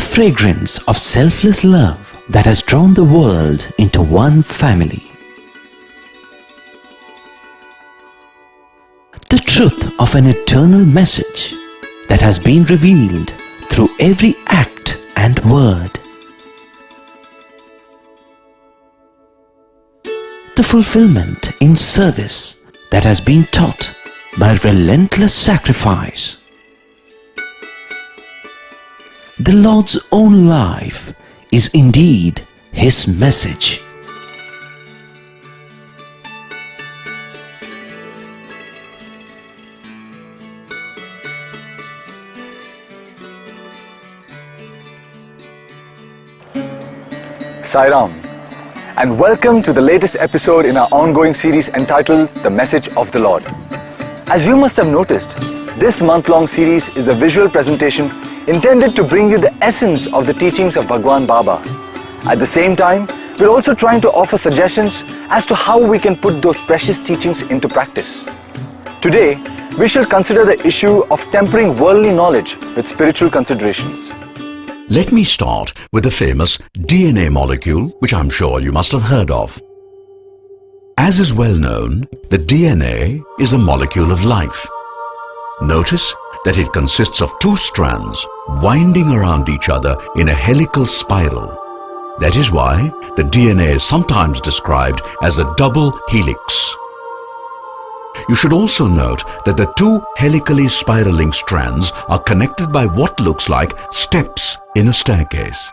fragrance of selfless love that has drawn the world into one family. The truth of an eternal message that has been revealed through every act and word. The fulfillment in service that has been taught by relentless sacrifice. The Lord's own life is indeed His message. Sai Ram, and welcome to the latest episode in our ongoing series entitled The Message of the Lord. As you must have noticed, this month-long series is a visual presentation intended to bring you the essence of the teachings of Bhagwan Baba. At the same time, we're also trying to offer suggestions as to how we can put those precious teachings into practice. Today, we shall consider the issue of tempering worldly knowledge with spiritual considerations. Let me start with the famous DNA molecule, which I'm sure you must have heard of. As is well known, the DNA is a molecule of life. Notice that it consists of two strands winding around each other in a helical spiral. That is why the DNA is sometimes described as a double helix. You should also note that the two helically spiraling strands are connected by what looks like steps in a staircase.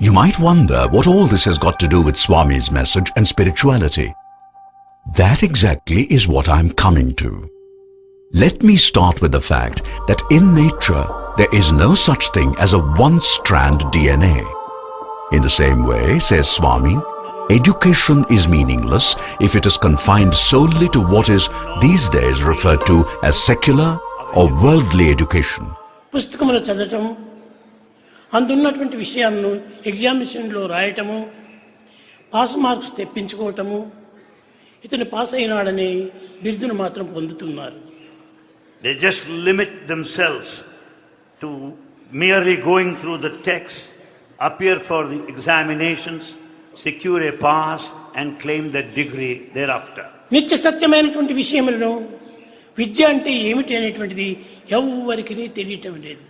You might wonder what all this has got to do with Swami's message and spirituality. That exactly is what I'm coming to. Let me start with the fact that in nature there is no such thing as a one-strand DNA. In the same way, says Swami, education is meaningless if it is confined solely to what is these days referred to as secular or worldly education. పుస్తకములు చదవటం, అందున్నటువంటి విషయాలను ఎగ్జామినేషన్లో రాయటము, pass marks తెప్పించుకోవటము, ఇతను pass అయినాడని బిరుదును మాత్రం పొందుతున్నారు. They just limit themselves to merely going through the text, appear for the examinations, secure a pass and claim that degree thereafter. నిత్య సత్యమైనటువంటి విషయములను విద్య అంటే ఏమిటి అనేటువంటిది ఎవ్వరికీ తెలియటం లేదు.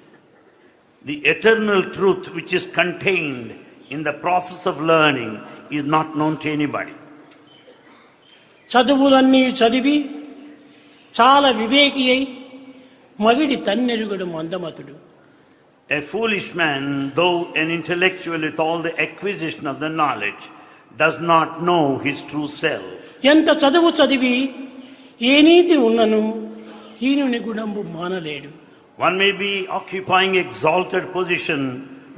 The eternal truth which is contained in the process of learning is not known to anybody. చదువులన్నీ చదివి చాలా వివేకి అయి మగిడి తన్నెరుగడు మందమతుడు. A foolish man, though an intellectual with all the acquisition of the knowledge, does not know his true self. ఎంత చదువు చదివి ఏ నీతి ఉన్నను హీనుని గుణంబు మానలేడు. One may be occupying exalted position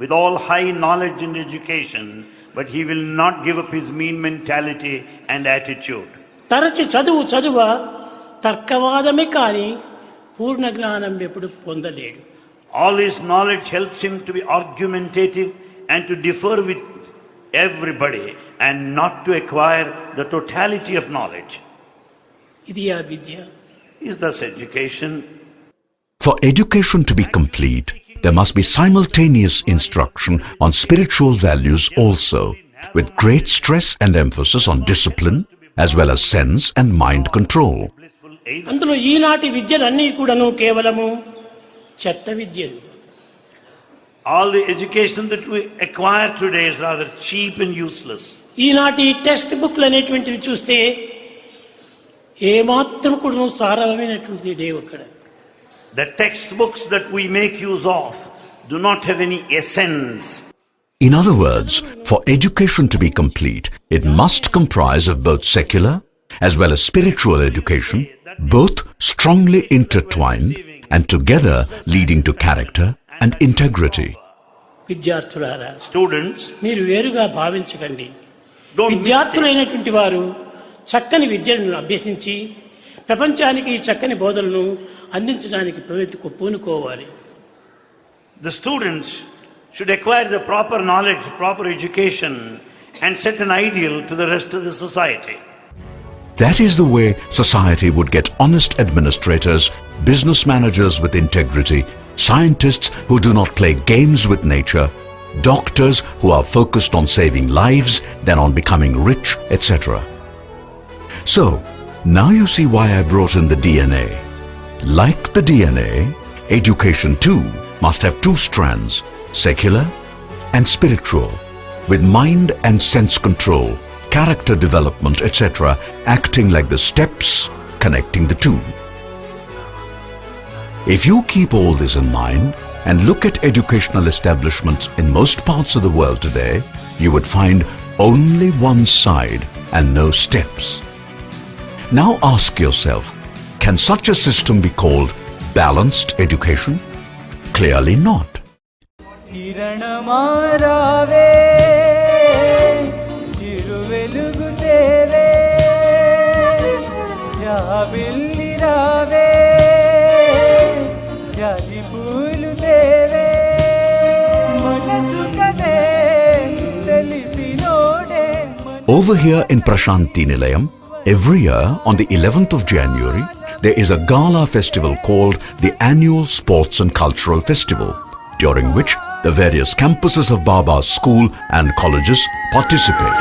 with all high knowledge and education, but he will not give up his mean mentality and attitude. తరచి చదువు చదువ తర్కవాదమే కానీ పూర్ణ జ్ఞానం ఎప్పుడు పొందలేడు. All his knowledge helps him to be argumentative and to differ with everybody and not to acquire the totality of knowledge. ఇది ఆ విద్య. Is thus education. For education to be complete, there must be simultaneous instruction on spiritual values also, with great stress and emphasis on discipline, as well as sense and mind control. అందులో ఈనాటి విద్యలన్నీ కూడాను కేవలము చెత్త విద్యలు. All the education that we acquire today is rather cheap and useless. ఈనాటి text బుక్లు అనేటువంటివి చూస్తే ఏమాత్రం కూడా సారమైనటువంటిది లేవు అక్కడ. The textbooks that we make use of do not have any essence. In other words, for education to be complete, it must comprise of both secular as well as spiritual education, both strongly intertwined and together leading to character and integrity. విద్యార్థులారా, Students, మీరు వేరుగా భావించకండి. don't విద్యార్థులైనటువంటి వారు చక్కని విద్యను అభ్యసించి ప్రపంచానికి ఈ చక్కని బోధనను అందించడానికి పూనుకోవాలి. The students should acquire the proper knowledge, proper education and set an ideal to the rest of the society. That is the way society would get honest administrators, business managers with integrity, scientists who do not play games with nature, doctors who are focused on saving lives than on becoming rich, etc. So, now you see why I brought in the DNA. Like the DNA, education too must have two strands, secular and spiritual, with mind and sense control, character development, etc., acting like the steps connecting the two. If you keep all this in mind and look at educational establishments in most parts of the world today, you would find only one side and no steps. Now ask yourself, can such a system be called balanced education? Clearly not. Over here in Prashanti Nilayam, every year on the 11th of January, there is a gala festival called the Annual Sports and Cultural Festival, during which the various campuses of Baba's school and colleges participate.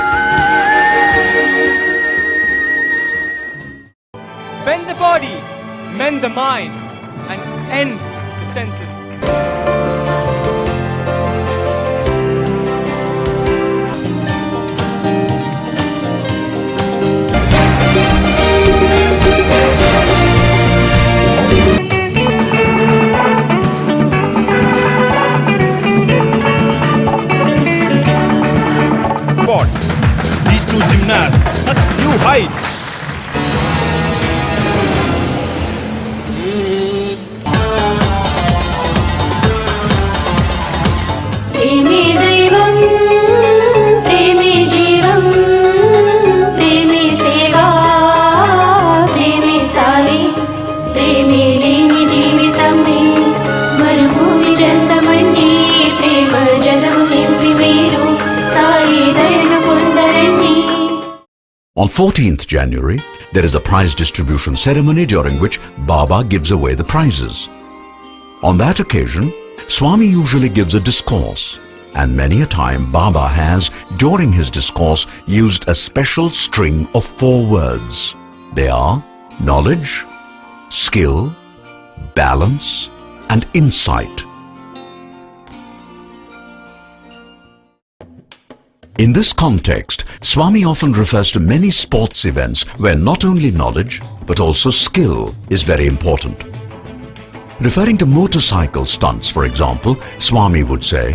Bend the body, mend the mind, and end the senses. These two gymnasts touch new heights. On 14th January, there is a prize distribution ceremony during which Baba gives away the prizes. On that occasion, Swami usually gives a discourse, and many a time Baba has, during his discourse, used a special string of 4 words. They are knowledge, skill, balance, and insight. In this context, Swami often refers to many sports events where not only knowledge but also skill is very important. Referring to motorcycle stunts, for example, Swami would say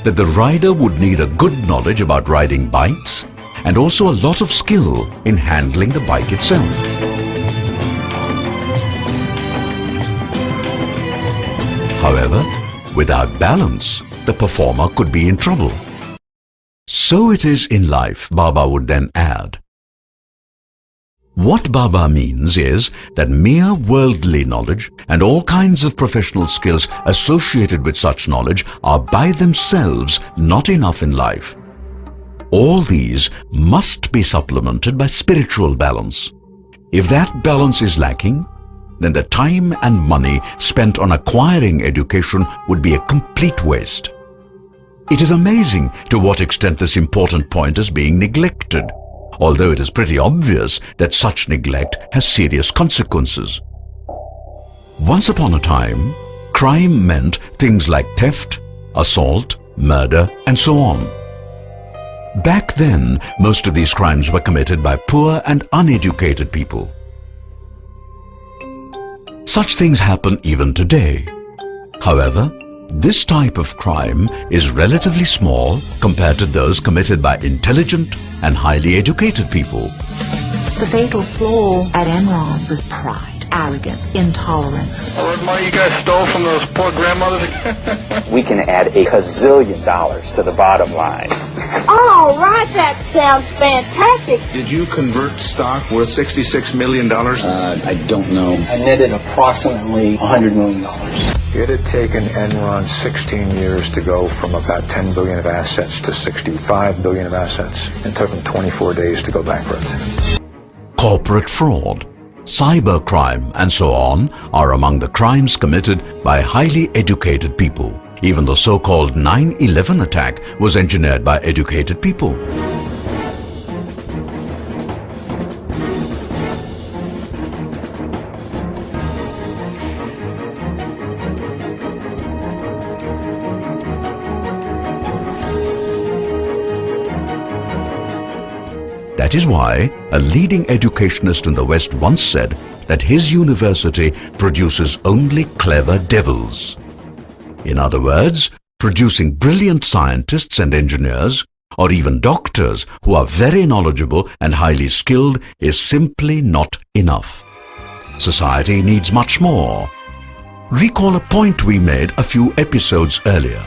that the rider would need a good knowledge about riding bikes and also a lot of skill in handling the bike itself. However, without balance, the performer could be in trouble. So it is in life, Baba would then add. What Baba means is that mere worldly knowledge and all kinds of professional skills associated with such knowledge are by themselves not enough in life. All these must be supplemented by spiritual balance. If that balance is lacking, then the time and money spent on acquiring education would be a complete waste. It is amazing to what extent this important point is being neglected, although it is pretty obvious that such neglect has serious consequences. Once upon a time, crime meant things like theft, assault, murder, and so on. Back then, most of these crimes were committed by poor and uneducated people. Such things happen even today. However, this type of crime is relatively small compared to those committed by intelligent and highly educated people. The fatal flaw at Enron was pride, arrogance, intolerance. What money you guys stole from those poor grandmothers? We can add $1 gazillion to the bottom line. All right, that sounds fantastic. Did you convert stock worth $66 million? I don't know. I netted approximately $100 million. It had taken Enron 16 years to go from about 10 billion of assets to 65 billion of assets. It took them 24 days to go bankrupt. corporate fraud, cybercrime and so on are among the crimes committed by highly educated people. Even the so-called 9/11 attack was engineered by educated people. That is why a leading educationist in the West once said that his university produces only clever devils. In other words, producing brilliant scientists and engineers, or even doctors who are very knowledgeable and highly skilled, is simply not enough. Society needs much more. Recall a point we made a few episodes earlier.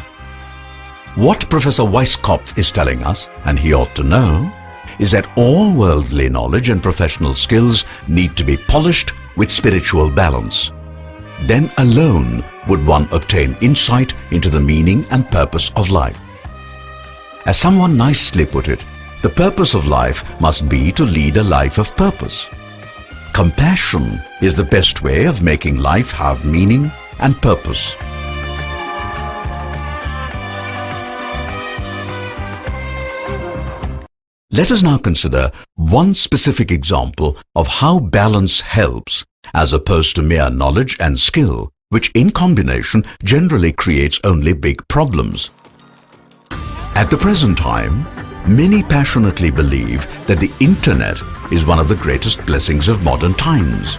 What Professor Weisskopf is telling us, and he ought to know, is that all worldly knowledge and professional skills need to be polished with spiritual balance. Then alone would one obtain insight into the meaning and purpose of life. As someone nicely put it, the purpose of life must be to lead a life of purpose. Compassion is the best way of making life have meaning and purpose. Let us now consider one specific example of how balance helps as opposed to mere knowledge and skill, which in combination generally creates only big problems. At the present time, many passionately believe that the Internet is one of the greatest blessings of modern times.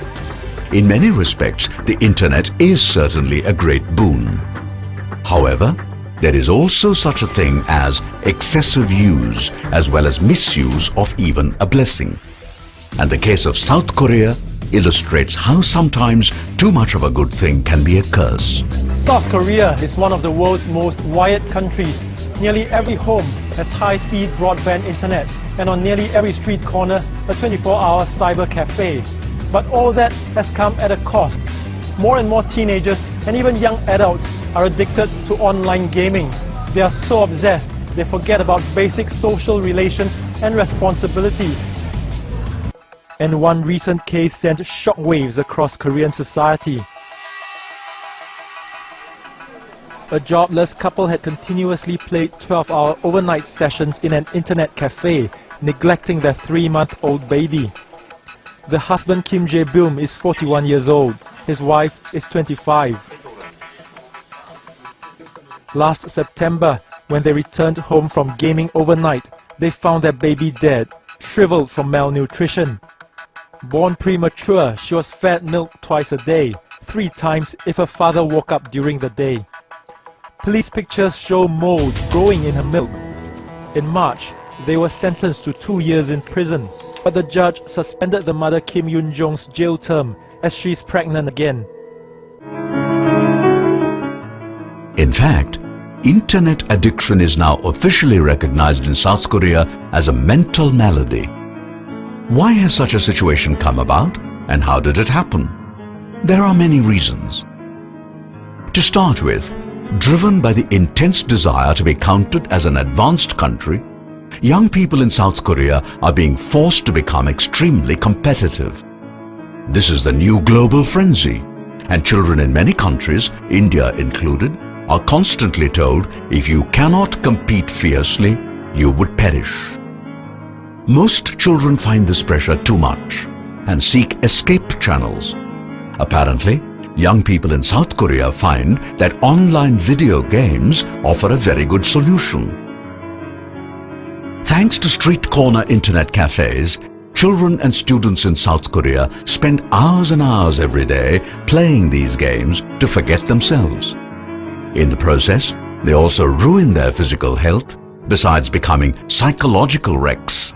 In many respects, the Internet is certainly a great boon. However, there is also such a thing as excessive use as well as misuse of even a blessing. And the case of South Korea illustrates how sometimes too much of a good thing can be a curse. South Korea is one of the world's most wired countries. Nearly every home has high-speed broadband internet, and on nearly every street corner, a 24-hour cyber cafe. But all that has come at a cost. More and more teenagers and even young adults are addicted to online gaming. They are so obsessed, they forget about basic social relations and responsibilities. And one recent case sent shockwaves across Korean society. A jobless couple had continuously played 12-hour overnight sessions in an internet cafe, neglecting their 3-month-old baby. The husband, Kim Jae-byum, is 41 years old. His wife is 25. Last September, when they returned home from gaming overnight, they found their baby dead, shriveled from malnutrition. Born premature, she was fed milk twice a day, 3 times if her father woke up during the day. Police pictures show mold growing in her milk. In March, they were sentenced to 2 years in prison, but the judge suspended the mother Kim Yoon-jong's jail term as she's pregnant again. In fact, internet addiction is now officially recognized in South Korea as a mental malady. Why has such a situation come about, and how did it happen? There are many reasons. To start with, driven by the intense desire to be counted as an advanced country, young people in South Korea are being forced to become extremely competitive. This is the new global frenzy, and children in many countries, India included, are constantly told if you cannot compete fiercely, you would perish. Most children find this pressure too much and seek escape channels. Apparently, young people in South Korea find that online video games offer a very good solution. Thanks to street corner internet cafes, children and students in South Korea spend hours and hours every day playing these games to forget themselves. In the process, they also ruin their physical health, besides becoming psychological wrecks.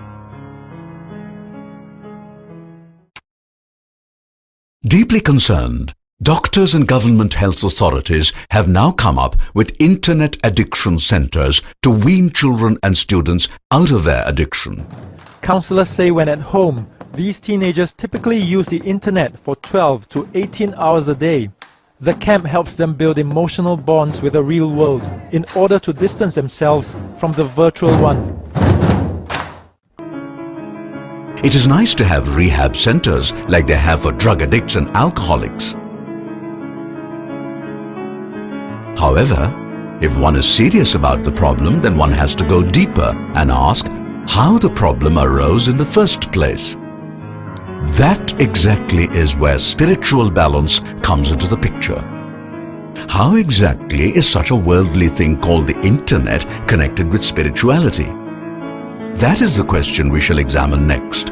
Deeply concerned, doctors and government health authorities have now come up with internet addiction centers to wean children and students out of their addiction. Counselors say when at home, these teenagers typically use the internet for 12 to 18 hours a day. The camp helps them build emotional bonds with the real world in order to distance themselves from the virtual one. It is nice to have rehab centers like they have for drug addicts and alcoholics. However, if one is serious about the problem, then one has to go deeper and ask how the problem arose in the first place. That exactly is where spiritual balance comes into the picture. How exactly is such a worldly thing called the internet connected with spirituality? That is the question we shall examine next.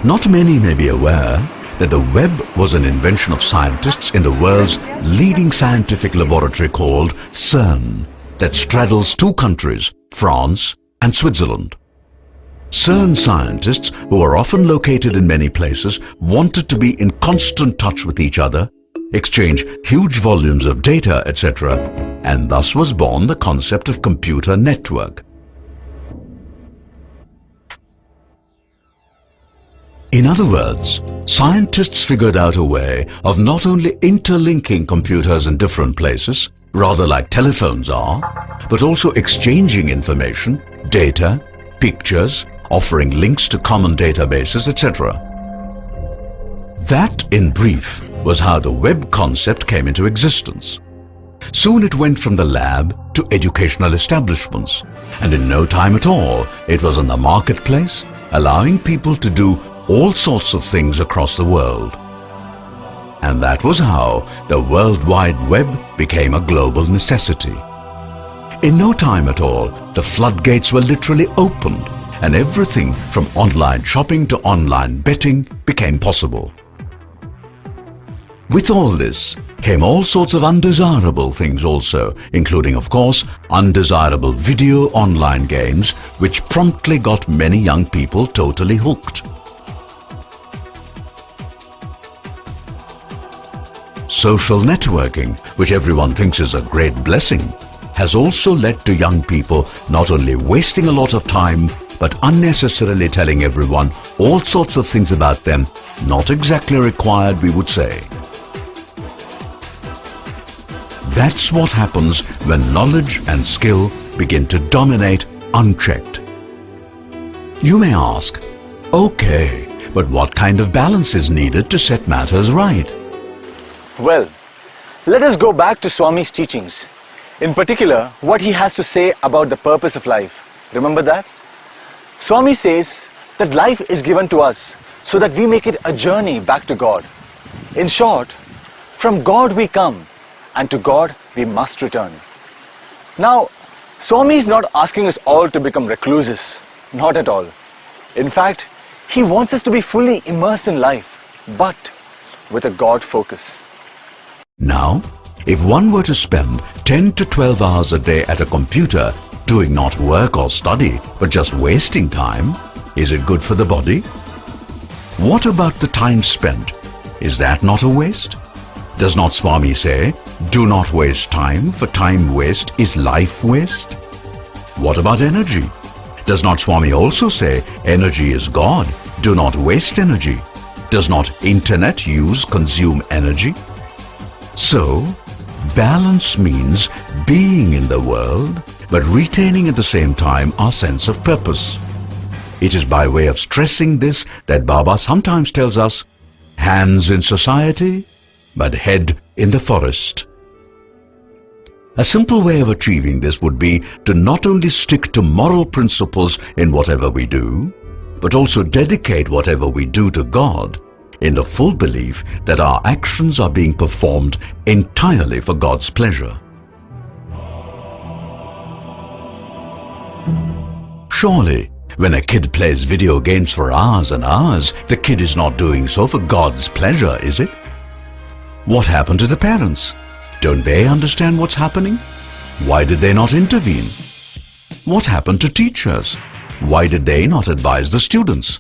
Not many may be aware that the web was an invention of scientists in the world's leading scientific laboratory called SEN, that straddles two countries, France and Switzerland. CERN scientists, who are often located in many places, wanted to be in constant touch with each other, exchange huge volumes of data, etc., and thus was born the concept of computer network. In other words, scientists figured out a way of not only interlinking computers in different places, rather like telephones are, but also exchanging information, data, pictures, offering links to common databases, etc. That, in brief, was how the web concept came into existence. Soon it went from the lab to educational establishments, and in no time at all, it was in the marketplace, allowing people to do all sorts of things across the world. And that was how the World Wide Web became a global necessity. In no time at all, the floodgates were literally opened, and everything from online shopping to online betting became possible. With all this came all sorts of undesirable things also, including, of course, undesirable video online games, which promptly got many young people totally hooked. Social networking, which everyone thinks is a great blessing, has also led to young people not only wasting a lot of time, but unnecessarily telling everyone all sorts of things about them not exactly required, we would say. That's what happens when knowledge and skill begin to dominate unchecked. You may ask, okay, but what kind of balance is needed to set matters right? Well, let us go back to Swami's teachings. In particular, what he has to say about the purpose of life. Remember that? Swami says that life is given to us so that we make it a journey back to God. In short, from God we come, and to God we must return. Now, Swami is not asking us all to become recluses. Not at all. In fact, he wants us to be fully immersed in life, but with a God focus. Now, if one were to spend 10 to 12 hours a day at a computer doing not work or study, but just wasting time, is it good for the body? What about the time spent? Is that not a waste? Does not Swami say, do not waste time, for time waste is life waste? What about energy? Does not Swami also say, energy is God, do not waste energy? Does not internet use consume energy? So, balance means being in the world, but retaining at the same time our sense of purpose. It is by way of stressing this that Baba sometimes tells us, hands in society, but head in the forest. A simple way of achieving this would be to not only stick to moral principles in whatever we do, but also dedicate whatever we do to God, in the full belief that our actions are being performed entirely for God's pleasure. Surely, when a kid plays video games for hours and hours, the kid is not doing so for God's pleasure, is it? What happened to the parents? Don't they understand what's happening? Why did they not intervene? What happened to teachers? Why did they not advise the students?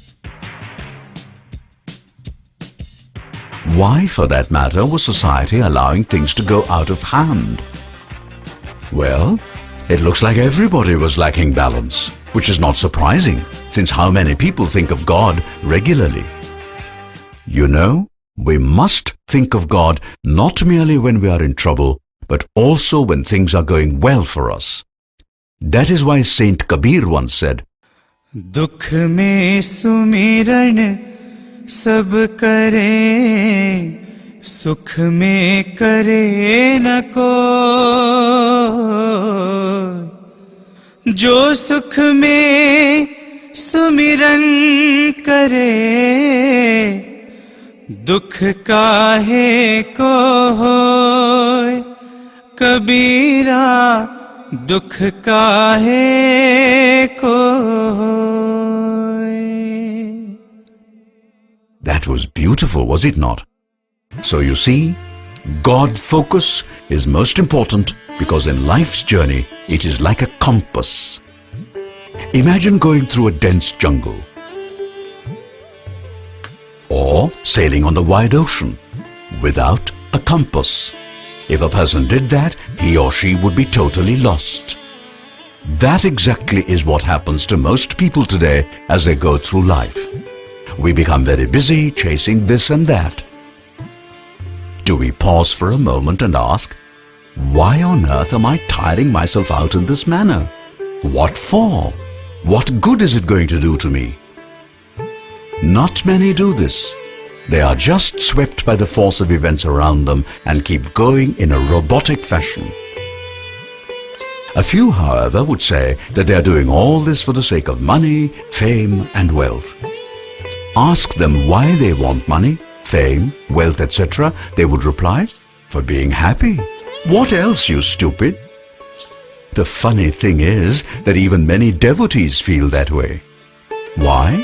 Why, for that matter, was society allowing things to go out of hand? Well, it looks like everybody was lacking balance, which is not surprising, since how many people think of God regularly? You know, we must think of God not merely when we are in trouble, but also when things are going well for us. That is why Saint Kabir once said, दुख में सुमिरन सब करे, सुख में करे न को। जो सुख में सुमिरन करे, दुख काहे को होय। कबीरा दुख काहे को होय। That was beautiful, was it not? So you see, God focus is most important because in life's journey, it is like a compass. Imagine going through a dense jungle or sailing on the wide ocean without a compass. If a person did that, he or she would be totally lost. That exactly is what happens to most people today as they go through life. We become very busy chasing this and that. Do we pause for a moment and ask, why on earth am I tiring myself out in this manner? What for? What good is it going to do to me? Not many do this. They are just swept by the force of events around them and keep going in a robotic fashion. A few, however, would say that they are doing all this for the sake of money, fame and wealth. Ask them why they want money, fame, wealth, etc. They would reply, for being happy. What else, you stupid? The funny thing is that even many devotees feel that way. Why?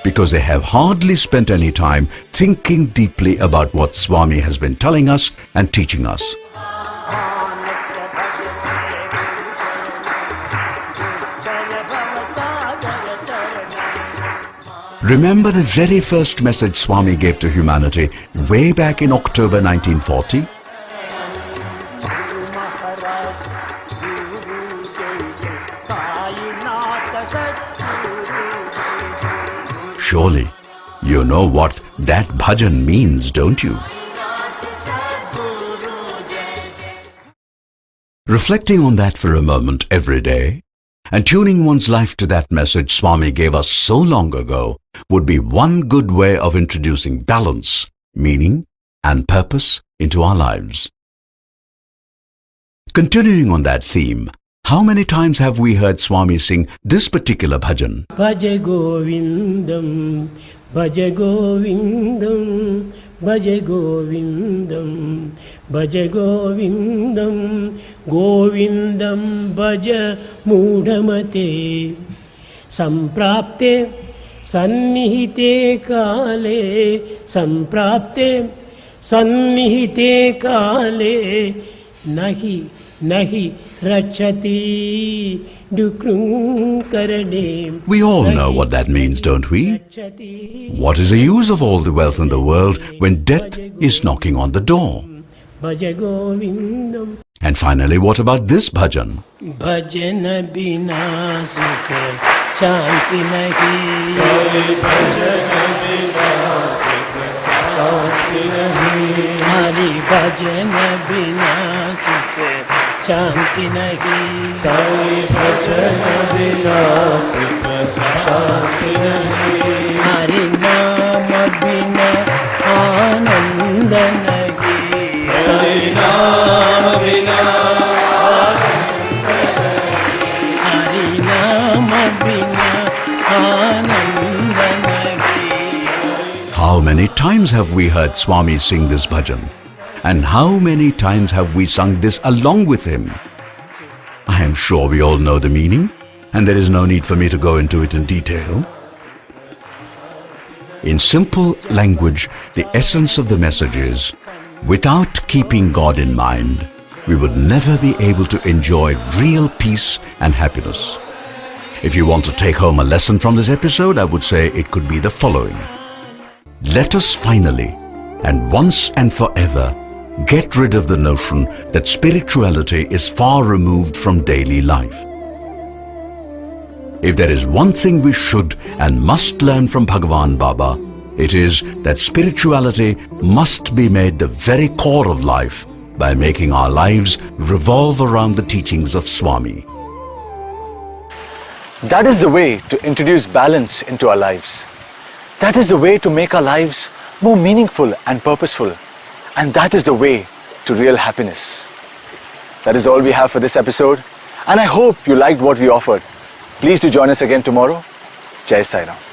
Because they have hardly spent any time thinking deeply about what Swami has been telling us and teaching us. Remember the very first message Swami gave to humanity way back in October 1940? Surely, you know what that bhajan means, don't you? Reflecting on that for a moment every day, and tuning one's life to that message Swami gave us so long ago would be one good way of introducing balance, meaning, and purpose into our lives. Continuing on that theme, how many times have we heard Swami sing this particular bhajan? Bhaja Govindam, Bhaja Govindam, Bhaja Govindam, Bhaja Govindam, Govindam Bhaja Mudhamate, Samprapte Sannihite Kale, Samprapte Sannihite Kale, Nahi Nahi Rachati Dukrum Karane. We all know what that means, don't we? What is the use of all the wealth in the world when death is knocking on the door? And finally, what about this bhajan? Bhajana bina sukha shanti nahi. Sai bhajana bina sukha shanti nahi. Hari bhajana bina sukha shanti nahi. Sai bhajana bina sukha shanti nahi. Hari nama bina ananda nahi. Sai nama bina Hari nama bina ananda nahi. How many times have we heard Swami sing this bhajan? And how many times have we sung this along with him? I am sure we all know the meaning, and there is no need for me to go into it in detail. In simple language, the essence of the message is, without keeping God in mind, we would never be able to enjoy real peace and happiness. If you want to take home a lesson from this episode, I would say it could be the following. Let us finally, and once and forever, get rid of the notion that spirituality is far removed from daily life. If there is one thing we should and must learn from Bhagavan Baba, it is that spirituality must be made the very core of life by making our lives revolve around the teachings of Swami. That is the way to introduce balance into our lives. That is the way to make our lives more meaningful and purposeful. And that is the way to real happiness. That is all we have for this episode. And I hope you liked what we offered. Please do join us again tomorrow. Jai Sai Ram.